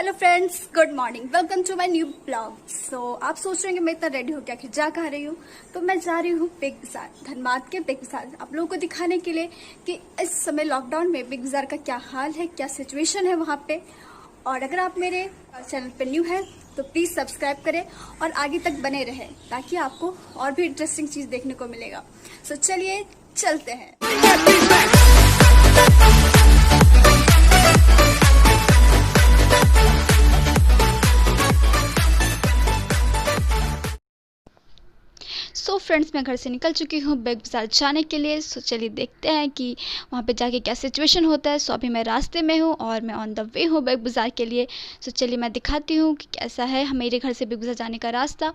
Hello friends, good morning, welcome to my new blog. So आप सोच रहे हैं कि मैं इतना रेडी हो गया कि जा कहाँ रही हूँ। तो मैं जा रही हूँ बिग बाजार, धनबाद के बिग बाजार, आप लोगों को दिखाने के लिए कि इस समय लॉकडाउन में बिग बाजार का क्या हाल है, क्या सिचुएशन है वहाँ पे। और अगर आप मेरे चैनल पे न्यू हैं तो प्लीज़ सब्सक्राइब करें और आगे तक बने रहें ताकि आपको और भी इंटरेस्टिंग चीज़ देखने को मिलेगा। सो चलिए चलते हैं। सो फ्रेंड्स, मैं घर से निकल चुकी हूँ बिग बाजार जाने के लिए। सो चलिए देखते हैं कि वहाँ पे जाके क्या सिचुएशन होता है। सो अभी मैं रास्ते में हूँ और मैं ऑन द वे हूँ बिग बाजार के लिए। सो चलिए मैं दिखाती हूँ कि कैसा है मेरे घर से बिग बाजार जाने का रास्ता।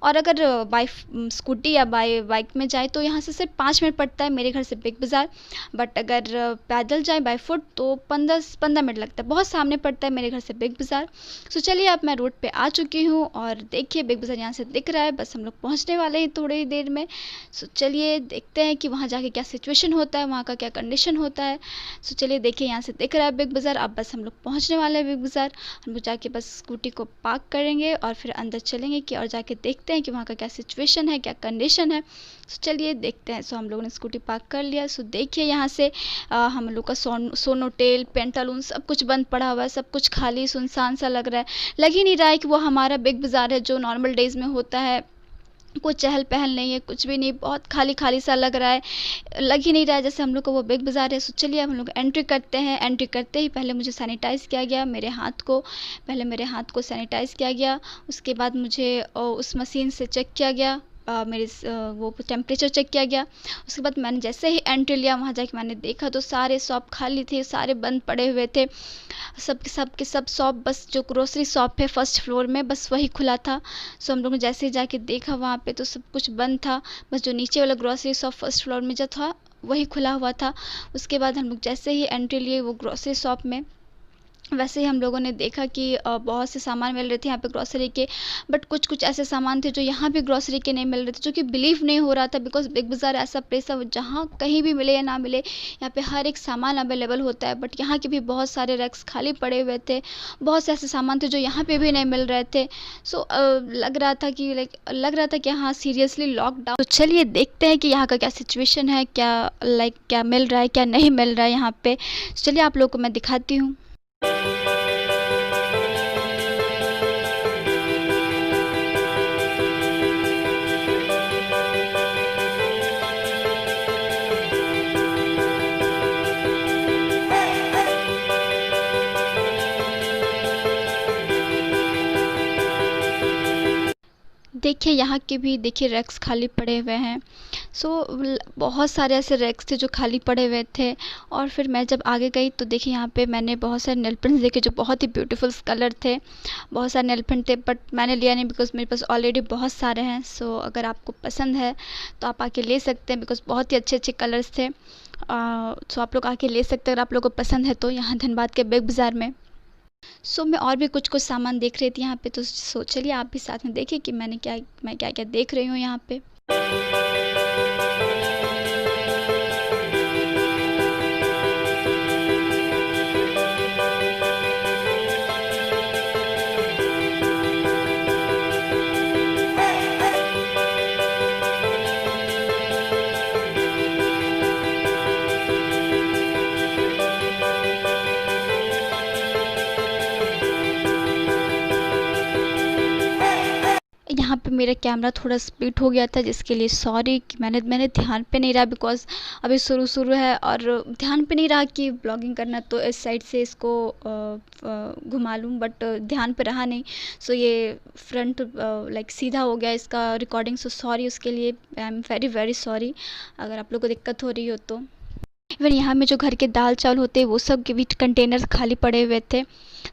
और अगर बाई स्कूटी या बाइक में जाए तो यहाँ से सिर्फ 5 मिनट पड़ता है मेरे घर से बिग बाजार। बट अगर पैदल जाए बाई फुट तो 15 मिनट लगता है, बहुत सामने पड़ता है मेरे घर से बिग बाजार। सो चलिए अब मैं रोड पे आ चुकी हूँ और देखिए बिग बाजार यहाँ से दिख रहा है, बस हम लोग पहुँचने वाले हैं थोड़ी ही देर में। सो चलिए देखते हैं कि वहाँ जाके क्या सिचुएशन होता है, वहाँ का क्या कंडीशन होता है। सो चलिए देखिए यहाँ से दिख रहा है बिग बाज़ार, अब बस हम लोग पहुँचने वाले हैं बिग बाज़ार। हम लोग जाके बस स्कूटी को पार्क करेंगे और फिर अंदर चलेंगे कि और जाके देखते हैं कि वहाँ का क्या सिचुएशन है, क्या कंडीशन है। सो चलिए देखते हैं। सो हम लोगों ने स्कूटी पार्क कर लिया। सो देखिए यहाँ से हम लोग का सोनोटेल, पेंटालून सब कुछ बंद पड़ा हुआ है, सब कुछ खाली सुनसान सा लग रहा है। लग ही नहीं रहा है कि वो हमारा बिग बाज़ार है जो नॉर्मल डेज़ में होता है। कोई चहल पहल नहीं है, कुछ भी नहीं, बहुत खाली खाली सा लग रहा है। लग ही नहीं रहा है जैसे हम लोग को वो बिग बाज़ार है। सो चलिए अब हम लोग एंट्री करते हैं। एंट्री करते ही पहले मुझे सैनिटाइज़ किया गया, मेरे हाथ को सैनिटाइज़ किया गया। उसके बाद मुझे उस मशीन से चेक किया गया, वो टेम्परेचर चेक किया गया। उसके बाद मैंने जैसे ही एंट्री लिया वहाँ जाके मैंने देखा तो सारे शॉप खाली थे, सारे बंद पड़े हुए थे। सब शॉप, बस जो ग्रोसरी शॉप है फर्स्ट फ्लोर में बस वही खुला था। सो हम लोग ने जैसे ही जाके देखा वहाँ पे तो सब कुछ बंद था, बस जो नीचे वाला ग्रोसरी शॉप फर्स्ट फ्लोर में जो था वही खुला हुआ था। उसके बाद हम लोग जैसे ही एंट्री लिए वो ग्रोसरी शॉप में, वैसे ही हम लोगों ने देखा कि बहुत से सामान मिल रहे थे यहाँ पे ग्रॉसरी के। बट कुछ कुछ ऐसे सामान थे जो यहाँ पे ग्रॉसरी के नहीं मिल रहे थे, जो कि बिलीव नहीं हो रहा था। बिकॉज बिग बाज़ार ऐसा प्लेस है जहाँ कहीं भी मिले या ना मिले, यहाँ पे हर एक सामान अवेलेबल होता है। बट यहाँ के भी बहुत सारे रैक्स खाली पड़े हुए थे, बहुत से ऐसे सामान थे जो यहाँ पे भी नहीं मिल रहे थे। सो लग रहा था कि हाँ सीरियसली लॉकडाउन। तो चलिए देखते हैं कि यहाँ का क्या सिचुएशन है, क्या मिल रहा है, क्या नहीं मिल रहा है यहाँ पे। चलिए आप लोग को मैं दिखाती हूँ। देखिए यहाँ के भी देखिए रैक्स खाली पड़े हुए हैं। सो बहुत सारे ऐसे रैक्स थे जो खाली पड़े हुए थे। और फिर मैं जब आगे गई तो देखिए यहाँ पे मैंने बहुत सारे नेल पेंट्स देखे जो बहुत ही ब्यूटीफुल कलर थे। बहुत सारे नेल पेंट थे बट मैंने लिया नहीं बिकॉज़ मेरे पास ऑलरेडी बहुत सारे हैं। सो अगर आपको पसंद है तो आप आके ले सकते हैं बिकॉज़ बहुत ही अच्छे अच्छे कलर्स थे। सो आप लोग आके ले सकते हैं अगर आप लोगों को पसंद है तो यहाँ धनबाद के बिग बाज़ार में। सो मैं और भी कुछ कुछ सामान देख रही थी यहाँ पे, तो चलिए आप भी साथ में देखिए कि मैं क्या क्या देख रही हूँ यहाँ पे। यहाँ पे मेरा कैमरा थोड़ा स्प्लिट हो गया था जिसके लिए सॉरी कि मैंने ध्यान पे नहीं रहा बिकॉज़ अभी शुरू है और ध्यान पे नहीं रहा कि ब्लॉगिंग करना तो इस साइड से इसको घुमा लूँ, बट ध्यान पे रहा नहीं। सो ये फ्रंट सीधा हो गया इसका रिकॉर्डिंग। सो सॉरी उसके लिए, I am very very sorry अगर आप लोग को दिक्कत हो रही हो तो। इवन यहाँ में जो घर के दाल चावल होते हैं वो सब के भी कंटेनर खाली पड़े हुए थे।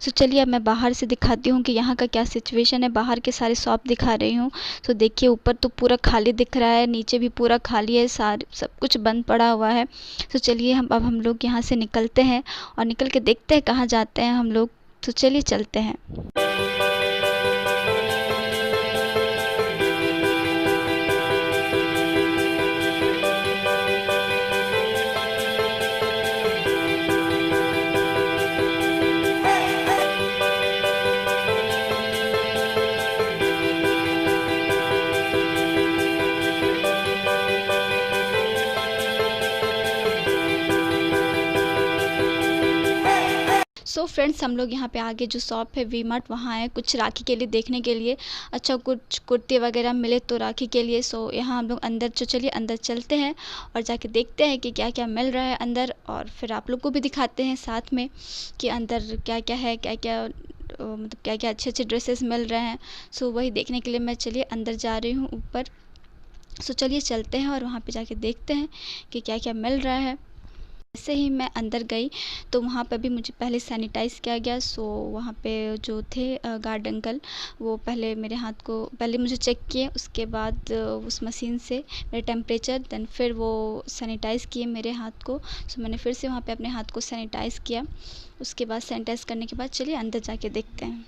सो चलिए अब मैं बाहर से दिखाती हूँ कि यहाँ का क्या सिचुएशन है। बाहर के सारे शॉप दिखा रही हूँ। सो देखिए ऊपर तो पूरा खाली दिख रहा है, नीचे भी पूरा खाली है, सब कुछ बंद पड़ा हुआ है। सो चलिए हम लोग यहाँ से निकलते हैं और निकल के देखते हैं कहाँ जाते हैं हम लोग। तो चलिए चलते हैं। फ्रेंड्स हम लोग यहाँ पे आगे जो शॉप है वी मार्ट, वहाँ आए कुछ राखी के लिए देखने के लिए। अच्छा कुछ कुर्ती वगैरह मिले तो राखी के लिए। सो यहाँ हम लोग अंदर चलिए अंदर चलते हैं और जाके देखते हैं कि क्या क्या मिल रहा है अंदर, और फिर आप लोग को भी दिखाते हैं साथ में कि अंदर क्या क्या है, क्या क्या मतलब क्या क्या अच्छे अच्छे ड्रेसेस मिल रहे हैं। सो वही देखने के लिए मैं चलिए अंदर जा रही हूँ ऊपर। सो चलिए चलते हैं और वहाँ पे जाके देखते हैं कि क्या क्या मिल रहा है। जैसे ही मैं अंदर गई तो वहाँ पे भी मुझे पहले सैनिटाइज़ किया गया। सो वहाँ पे जो थे गार्ड अंकल, वो पहले मेरे हाथ को पहले मुझे चेक किए, उसके बाद उस मशीन से मेरा टेम्परेचर, देन फिर वो सैनिटाइज़ किए मेरे हाथ को। सो मैंने फिर से वहाँ पे अपने हाथ को सैनिटाइज़ किया। उसके बाद सैनिटाइज़ करने के बाद चलिए अंदर जाके देखते हैं।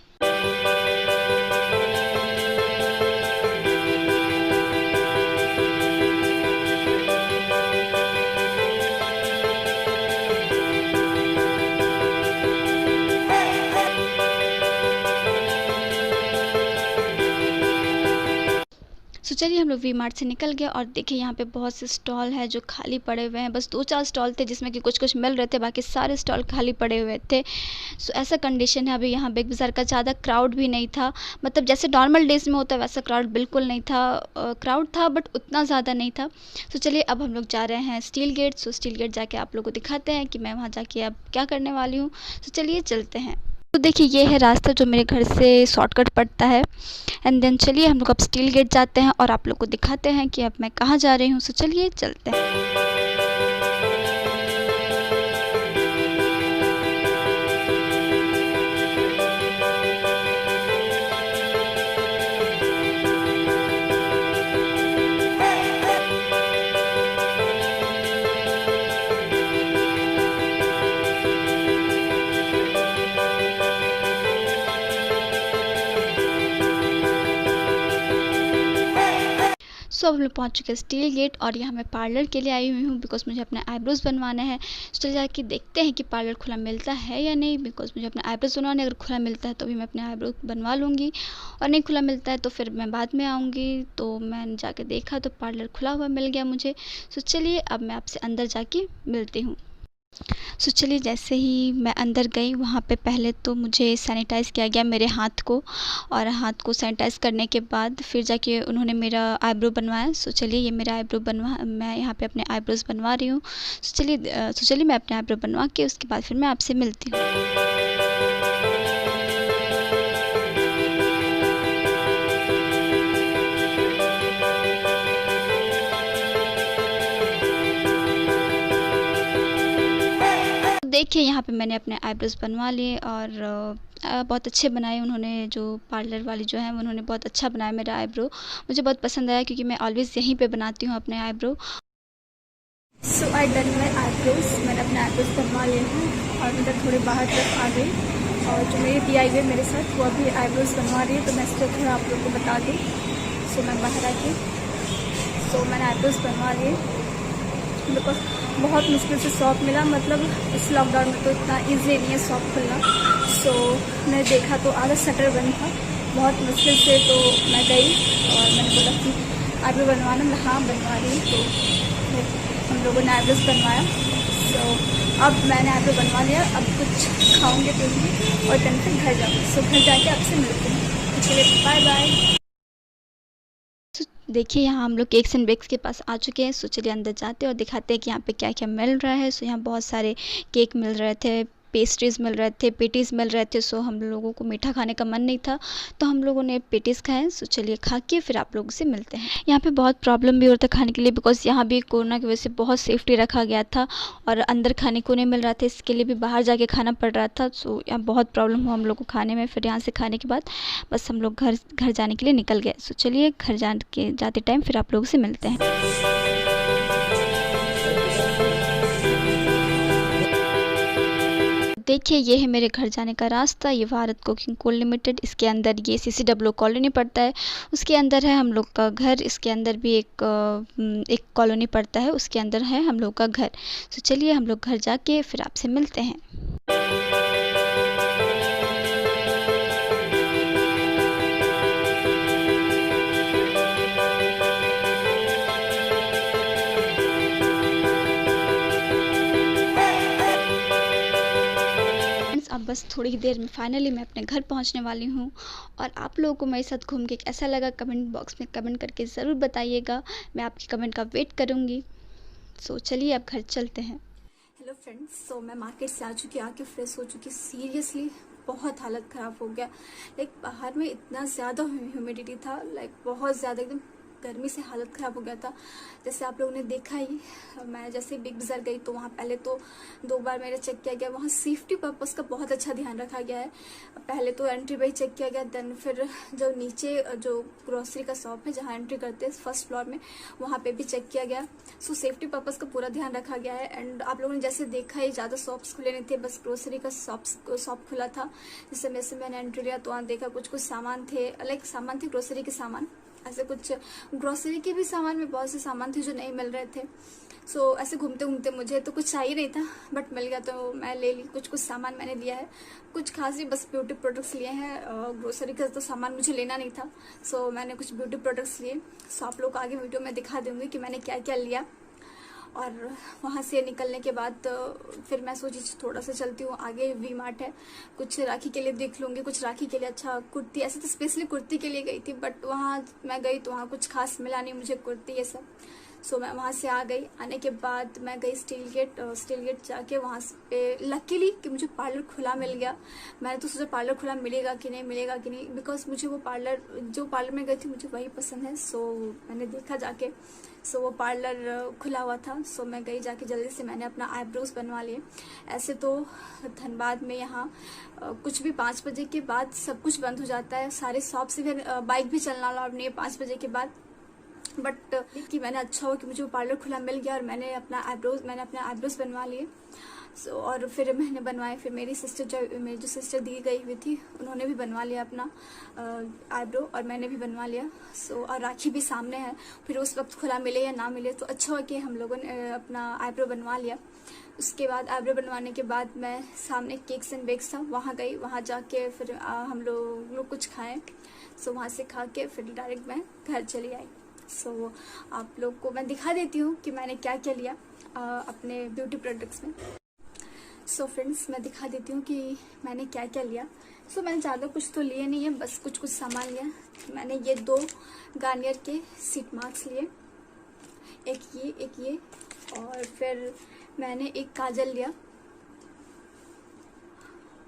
सो चलिए हम लोग वी मार्ट से निकल गए और देखिए यहाँ पे बहुत से स्टॉल है जो खाली पड़े हुए हैं। बस 2-4 स्टॉल थे जिसमें कि कुछ कुछ मिल रहे थे, बाकी सारे स्टॉल खाली पड़े हुए थे। सो ऐसा कंडीशन है अभी यहाँ बिग बाज़ार का। ज़्यादा क्राउड भी नहीं था, मतलब जैसे नॉर्मल डेज़ में होता है वैसा क्राउड बिल्कुल नहीं था। क्राउड था बट उतना ज़्यादा नहीं था। सो चलिए अब हम लोग जा रहे हैं Steel Gate. So Steel Gate जाके आप लोगों को दिखाते हैं कि मैं वहाँ जाके अब क्या करने वाली हूँ। सो चलिए चलते हैं। तो देखिए ये है रास्ता जो मेरे घर से शॉर्टकट पड़ता है। एंड देन चलिए हम लोग अब स्टील गेट जाते हैं और आप लोग को दिखाते हैं कि अब मैं कहाँ जा रही हूँ। सो चलिए चलते हैं। सो अब लोग पहुँच चुके हैं स्टील गेट और यहाँ मैं पार्लर के लिए आई हुई हूँ बिकॉज़ मुझे अपने आईब्रोज़ बनवाना है। चलिए जाके देखते हैं कि पार्लर खुला मिलता है या नहीं, बिकॉज़ मुझे अपने आईब्रोज़ बनवाने। अगर खुला मिलता है तो भी मैं अपने आईब्रो बनवा लूँगी, और नहीं खुला मिलता है तो फिर मैं बाद में आऊँगी। तो मैंने जाके देखा तो पार्लर खुला हुआ मिल गया मुझे। सो चलिए अब मैं आपसे अंदर जाके मिलती हूँ। सो चलिए जैसे ही मैं अंदर गई वहाँ पे पहले तो मुझे सैनिटाइज़ किया गया मेरे हाथ को, और हाथ को सैनिटाइज़ करने के बाद फिर जाके उन्होंने मेरा आईब्रो बनवाया। सो चलिए ये मेरा आईब्रो मैं यहाँ पे अपने आईब्रोज़ बनवा रही हूँ। सो चलिए मैं अपने आईब्रो बनवा के उसके बाद फिर मैं आपसे मिलती हूँ। देखिए यहाँ पे मैंने अपने आईब्रोज़ बनवा लिए और बहुत अच्छे बनाए उन्होंने। जो पार्लर वाली जो है उन्होंने बहुत अच्छा बनाया मेरा आईब्रो। मुझे बहुत पसंद आया क्योंकि मैं ऑलवेज़ यहीं पे बनाती हूँ अपने eyebrow. So I done my eyebrows. मैंने अपने आईब्रोज़ बनवा लिए हैं और इधर थोड़े बाहर तरफ आ गई, और जो मेरी दी आई हुई मेरे साथ वो अभी आईब्रोज़ बनवा रही है, तो मैं इसको थोड़ा आप लोग को बता दूँ। सो मैं बाहर आ गई। सो मैंने आईब्रोज़ बनवा लिए। मेरे को बहुत मुश्किल से शॉप मिला, मतलब इस लॉकडाउन में तो इतना ईजी नहीं है शॉप खुलना। सो मैंने देखा तो आधा शटर बंद था, बहुत मुश्किल से तो मैं गई और मैंने बोला कि आईब्रो बनवाना, मैं हाँ बनवा रही हूँ। तो फिर हम लोगों ने आईब्रोज़ बनवाया। सो अब मैंने आईब्रो बनवा लिया, अब कुछ खाऊँगी पीऊँगी और दिन फिर घर जाऊँगी। सो घर जाके आपसे मिलती हूँ। चलिए बाय बाय। देखिए यहाँ हम लोग केक्स एंड बेक्स के पास आ चुके हैं। सो चलिए अंदर जाते हैं और दिखाते हैं कि यहाँ पे क्या क्या मिल रहा है। सो यहाँ बहुत सारे केक मिल रहे थे, पेस्ट्रीज़ मिल रहे थे, पेटीज़ मिल रहे थे। सो हम लोगों को मीठा खाने का मन नहीं था तो हम लोगों ने पेटीज़ खाए। सो चलिए खा के फिर आप लोगों से मिलते हैं। यहाँ पे बहुत प्रॉब्लम भी होता है खाने के लिए, बिकॉज़ यहाँ भी कोरोना की वजह से बहुत सेफ्टी रखा गया था और अंदर खाने को नहीं मिल रहा था, इसके लिए भी बाहर जाके खाना पड़ रहा था। सो यहाँ बहुत प्रॉब्लम हुआ हम लोग को खाने में। फिर यहाँ से खाने के बाद बस हम लोग घर जाने के लिए निकल गए। सो चलिए घर जाते टाइम फिर आप लोगों से मिलते हैं। देखिए ये है मेरे घर जाने का रास्ता। ये भारत कुकिंग कोल लिमिटेड, इसके अंदर ये CCW कॉलोनी पड़ता है। उसके अंदर है हम लोग का घर, इसके अंदर भी एक कॉलोनी पड़ता है, उसके अंदर है हम लोग का घर। तो चलिए हम लोग घर जाके फिर आपसे मिलते हैं। अब बस थोड़ी ही देर में फाइनली मैं अपने घर पहुंचने वाली हूं। और आप लोगों को मेरे साथ घूम के कैसा लगा कमेंट बॉक्स में कमेंट करके ज़रूर बताइएगा। मैं आपकी कमेंट का वेट करूंगी। सो चलिए अब घर चलते हैं। हेलो फ्रेंड्स, सो मैं मार्केट से आ चुकी, आके फ्रेश हो चुकी। सीरियसली बहुत हालत ख़राब हो गया। लाइक बाहर में इतना ज़्यादा ह्यूमिडिटी था, लाइक बहुत ज़्यादा, एकदम गर्मी से हालत ख़राब हो गया था। जैसे आप लोगों ने देखा ही, मैं जैसे बिग बाज़ार गई तो वहाँ पहले तो 2 बार मेरा चेक किया गया। वहाँ सेफ्टी पर्पज़ का बहुत अच्छा ध्यान रखा गया है। पहले तो एंट्री पे ही चेक किया गया, देन फिर जो नीचे जो ग्रोसरी का शॉप है जहाँ एंट्री करते हैं फर्स्ट फ्लोर में, वहाँ पे भी चेक किया गया। सो सेफ्टी पर्पज़ का पूरा ध्यान रखा गया है। एंड आप लोगों ने जैसे देखा ही, ज़्यादा शॉप्स खुले नहीं थे, बस ग्रोसरी का शॉप खुला था। जैसे मैंने एंट्री लिया तो वहाँ देखा कुछ सामान थे, लाइक सामान थे ग्रोसरी के सामान, ऐसे कुछ ग्रोसरी के भी सामान में बहुत से सामान थे जो नहीं मिल रहे थे। सो ऐसे घूमते घूमते मुझे तो कुछ चाहिए नहीं था, बट मिल गया तो मैं ले ली। कुछ सामान मैंने लिया है, कुछ खास ही बस ब्यूटी प्रोडक्ट्स लिए हैं। ग्रोसरी का तो सामान मुझे लेना नहीं था, सो मैंने कुछ ब्यूटी प्रोडक्ट्स लिए। सो आप लोग को आगे वीडियो में दिखा दूँगी कि मैंने क्या क्या लिया। और वहाँ से निकलने के बाद फिर मैं सोची थोड़ा सा चलती हूँ आगे, वी मार्ट है, कुछ राखी के लिए देख लूँगी, कुछ राखी के लिए अच्छा कुर्ती। ऐसे तो स्पेशली कुर्ती के लिए गई थी, बट वहाँ मैं गई तो वहाँ कुछ खास मिला नहीं मुझे कुर्ती ये सब। सो मैं वहाँ से आ गई। आने के बाद मैं गई स्टील गेट जाके वहाँ पे लकीली कि मुझे पार्लर खुला मिल गया। मैंने तो सोचा पार्लर खुला मिलेगा कि नहीं, बिकॉज मुझे वो जो पार्लर में गई थी मुझे वही पसंद है। सो मैंने देखा जाके, सो वो पार्लर खुला हुआ था। सो मैं गई जाके जल्दी से मैंने अपना आईब्रोज बनवा लिए। ऐसे तो धनबाद में यहाँ कुछ भी 5 बजे के बाद सब कुछ बंद हो जाता है, सारे शॉप से, फिर बाइक भी चलना अलाउड नहीं है 5 बजे के बाद। बट कि मैंने अच्छा हुआ कि मुझे वो पार्लर खुला मिल गया और मैंने अपने आईब्रोज बनवा लिए। सो और फिर मैंने बनवाए। फिर मेरी जो सिस्टर दी गई हुई थी उन्होंने भी बनवा लिया अपना आईब्रो, और मैंने भी बनवा लिया। सो और राखी भी सामने है, फिर उस वक्त खुला मिले या ना मिले तो अच्छा हुआ कि हम लोगों ने अपना आईब्रो बनवा लिया। उसके बाद आईब्रो बनवाने के बाद मैं सामने केक्स एंड बेक्स था वहाँ गई। वहाँ जाके फिर हम लोग कुछ खाएँ। सो वहाँ से खा के फिर डायरेक्ट मैं घर चली आई। सो आप लोग को मैं दिखा देती हूँ कि मैंने क्या क्या लिया अपने ब्यूटी प्रोडक्ट्स में। सो फ्रेंड्स, मैं दिखा देती हूँ कि मैंने क्या क्या लिया। सो मैंने ज़्यादा कुछ तो लिए नहीं है, बस कुछ सामान लिया। मैंने ये 2 गार्नियर के सीट मास्क लिए, एक ये, और फिर मैंने एक काजल लिया,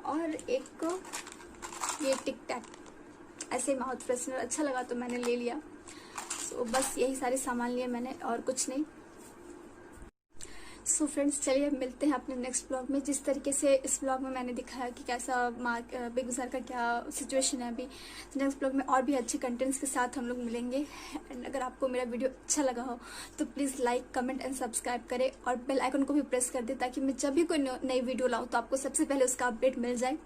और एक ये टिक टैक, ऐसे माउथ फ्रेशनर अच्छा लगा तो मैंने ले लिया। सो बस यही सारे सामान लिए मैंने, और कुछ नहीं। सो फ्रेंड्स, चलिए मिलते हैं अपने नेक्स्ट ब्लॉग में। जिस तरीके से इस ब्लॉग में मैंने दिखाया कि कैसा बिग बाज़ार का क्या सिचुएशन है अभी, तो नेक्स्ट ब्लॉग में और भी अच्छे कंटेंट्स के साथ हम लोग मिलेंगे। एंड अगर आपको मेरा वीडियो अच्छा लगा हो तो please like, comment and subscribe करें, और बेल आइकन को भी प्रेस कर दें ताकि मैं जब भी कोई नई वीडियो लाऊँ तो आपको सबसे पहले उसका अपडेट मिल जाए।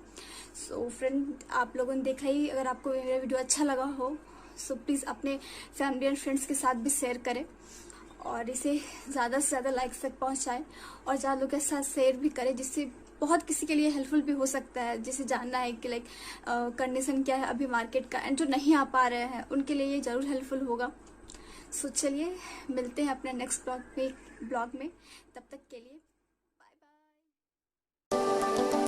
सो फ्रेंड, आप लोगों ने देखा ही, अगर आपको मेरा वीडियो अच्छा लगा हो सो प्लीज़ अपने फैमिली एंड फ्रेंड्स के साथ भी शेयर करें, और इसे ज़्यादा से ज़्यादा लाइक्स तक पहुंचाएं, और ज़्यादा लोगों के साथ शेयर भी करें, जिससे बहुत किसी के लिए हेल्पफुल भी हो सकता है, जिसे जानना है कि लाइक कंडीशन क्या है अभी मार्केट का, एंड जो नहीं आ पा रहे हैं उनके लिए ये ज़रूर हेल्पफुल होगा। सो चलिए मिलते हैं अपने नेक्स्ट ब्लॉग में। तब तक के लिए बाय बाय।